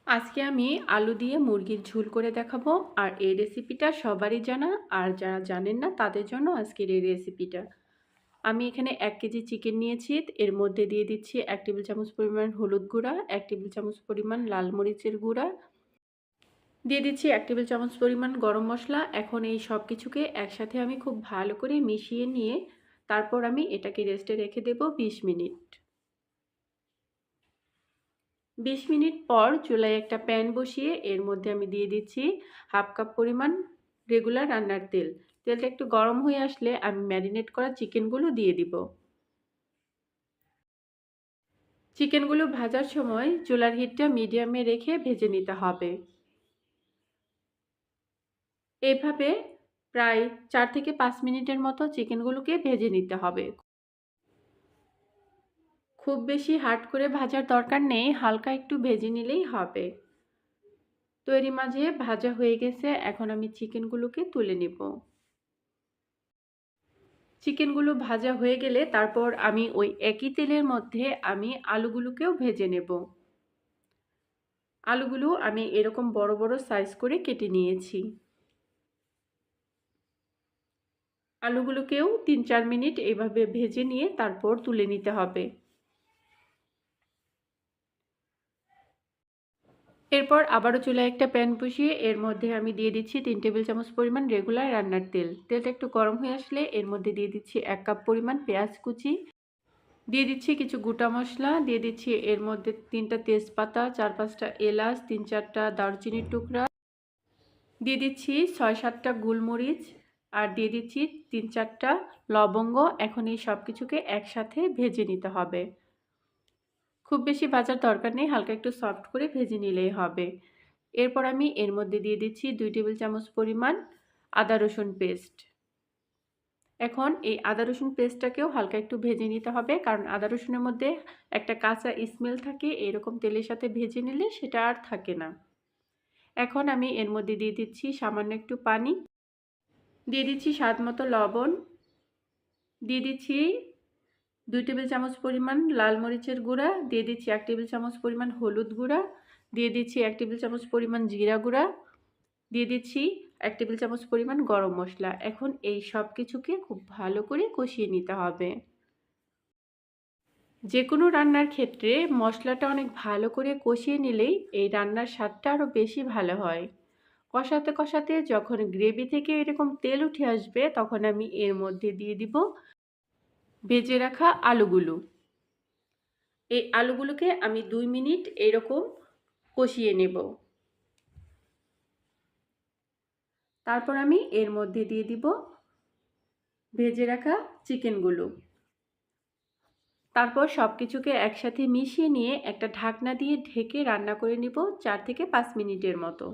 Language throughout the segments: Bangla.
আজকে আমি আলু দিয়ে মুরগির ঝোল করে দেখাবো। আর এই রেসিপিটা সবারই জানা, আর যারা জানেন না তাদের জন্য আজকের এই রেসিপিটা। আমি এখানে 1 কেজি চিকেন নিয়েছি। এর মধ্যে দিয়ে দিচ্ছি 1 টেবিল চামচ পরিমাণ হলুদ গুঁড়া, 1 টেবিল চামচ পরিমাণ লাল মরিচের গুঁড়া, দিয়ে দিচ্ছি 1 টেবিল চামচ পরিমাণ গরম মশলা। এখন এই সব কিছুকে একসাথে আমি খুব ভালো করে মিশিয়ে নিয়ে তারপর আমি এটাকে রেস্টে রেখে দেব 20 মিনিট। 20 মিনিট পর চুলায় একটা প্যান বসিয়ে এর মধ্যে আমি দিয়ে দিচ্ছি হাফ কাপ পরিমাণ রেগুলার রান্নার তেল। তেলটা একটু গরম হয়ে আসলে আমি ম্যারিনেট করা চিকেনগুলো দিয়ে দিব। চিকেনগুলো ভাজার সময় চুলার হিটটা মিডিয়ামে রেখে ভেজে নিতে হবে। এইভাবে প্রায় 4 থেকে 5 মিনিটের মতো চিকেনগুলোকে ভেজে নিতে হবে। খুব বেশি হার্ড করে ভাজার দরকার নেই, হালকা একটু ভেজে নিলেই হবে। তো এরই মাঝে ভাজা হয়ে গেছে, এখন আমি চিকেনগুলোকে তুলে নেব। চিকেনগুলো ভাজা হয়ে গেলে তারপর আমি ওই একই তেলের মধ্যে আমি আলুগুলোকেও ভেজে নেব। আলুগুলো আমি এরকম বড় বড় সাইজ করে কেটে নিয়েছি। আলুগুলোকেও 3-4 মিনিট এইভাবে ভেজে নিয়ে তারপর তুলে নিতে হবে। এরপর আবারও চুলায় একটা প্যান বসিয়ে এর মধ্যে আমি দিয়ে দিচ্ছি 3 টেবিল চামচ পরিমাণ রেগুলার রান্নার তেল। তেলটা একটু গরম হয়ে আসলে এর মধ্যে দিয়ে দিচ্ছি 1 কাপ পরিমাণ পেঁয়াজ কুচি, দিয়ে দিচ্ছি কিছু গোটা মশলা, দিয়ে দিচ্ছি এর মধ্যে 3টা তেজপাতা, 4-5টা এলাচ, 3-4টা দারচিনির টুকরা, দিয়ে দিচ্ছি 6-7টা গোলমরিচ, আর দিয়ে দিচ্ছি 3-4টা লবঙ্গ। এখন এই সব কিছুকে একসাথে ভেজে নিতে হবে। খুব বেশি ভাজার দরকার নেই, হালকা একটু সফট করে ভেজে নিলেই হবে। এরপর আমি এর মধ্যে দিয়ে দিচ্ছি 2 টেবিল চামচ পরিমাণ আদা রসুন পেস্ট। এখন এই আদা রসুন পেস্টটাকেও হালকা একটু ভেজে নিতে হবে, কারণ আদা রসুনের মধ্যে একটা কাঁচা স্মেল থাকে, এরকম তেলের সাথে ভেজে নিলে সেটা আর থাকে না। এখন আমি এর মধ্যে দিয়ে দিচ্ছি সামান্য একটু পানি, দিয়ে দিচ্ছি স্বাদ মতো লবণ, দিয়ে দিচ্ছি 2 টেবিল চামচ পরিমাণ লাল মরিচের গুঁড়া, দিয়ে দিচ্ছি 1 টেবিল চামচ পরিমাণ হলুদ গুঁড়া, দিয়ে দিচ্ছি 1 টেবিল চামচ পরিমাণ জিরা গুঁড়া, দিয়ে দিচ্ছি 1 টেবিল চামচ পরিমাণ গরম মশলা। এখন এই সব কিছুকে খুব ভালো করে কষিয়ে নিতে হবে। যে কোনো রান্নার ক্ষেত্রে মশলাটা অনেক ভালো করে কষিয়ে নিলেই এই রান্নার স্বাদটা আরও বেশি ভালো হয়। কষাতে কষাতে যখন গ্রেভি থেকে এরকম তেল উঠে আসবে তখন আমি এর মধ্যে দিয়ে দিব ভেজে রাখা আলুগুলো। এই আলুগুলোকে আমি 2 মিনিট এরকম কষিয়ে নেব। তারপর আমি এর মধ্যে দিয়ে দিব ভেজে রাখা চিকেনগুলো। তারপর সব কিছুকে একসাথে মিশিয়ে নিয়ে একটা ঢাকনা দিয়ে ঢেকে রান্না করে নিব 4 থেকে 5 মিনিটের মতো।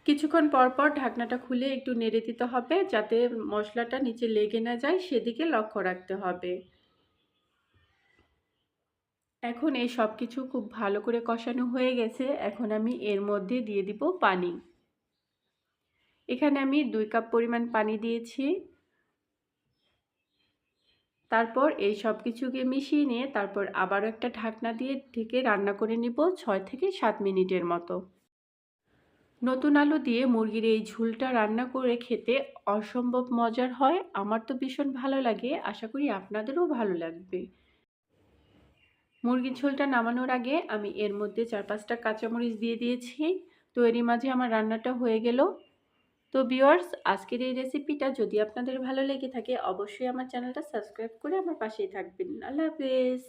কিছুক্ষণ পর পর ঢাকনাটা খুলে একটু নেড়ে দিতে হবে, যাতে মশলাটা নিচে লেগে না যায়, সেদিকে লক্ষ্য রাখতে হবে। এখন এই সব কিছু খুব ভালো করে কষানো হয়ে গেছে, এখন আমি এর মধ্যে দিয়ে দিব পানি। এখানে আমি 2 কাপ পরিমাণ পানি দিয়েছি। তারপর এই সব কিছুকে মিশিয়ে নিয়ে তারপর আবারও একটা ঢাকনা দিয়ে ঢেকে রান্না করে নিব 6 থেকে 7 মিনিটের মতো। নতুন আলু দিয়ে মুরগির এই ঝোলটা রান্না করে খেতে অসম্ভব মজার হয়। আমার তো ভীষণ ভালো লাগে, আশা করি আপনাদেরও ভালো লাগবে। মুরগির ঝোলটা নামানোর আগে আমি এর মধ্যে 4-5টা কাঁচামরিচ দিয়ে দিয়েছি। তো এরই মাঝে আমার রান্নাটা হয়ে গেল। তো ভিউয়ার্স, আজকের এই রেসিপিটা যদি আপনাদের ভালো লেগে থাকে অবশ্যই আমার চ্যানেলটা সাবস্ক্রাইব করে আমার পাশেই থাকবেন। আল্লাহ হাফেজ।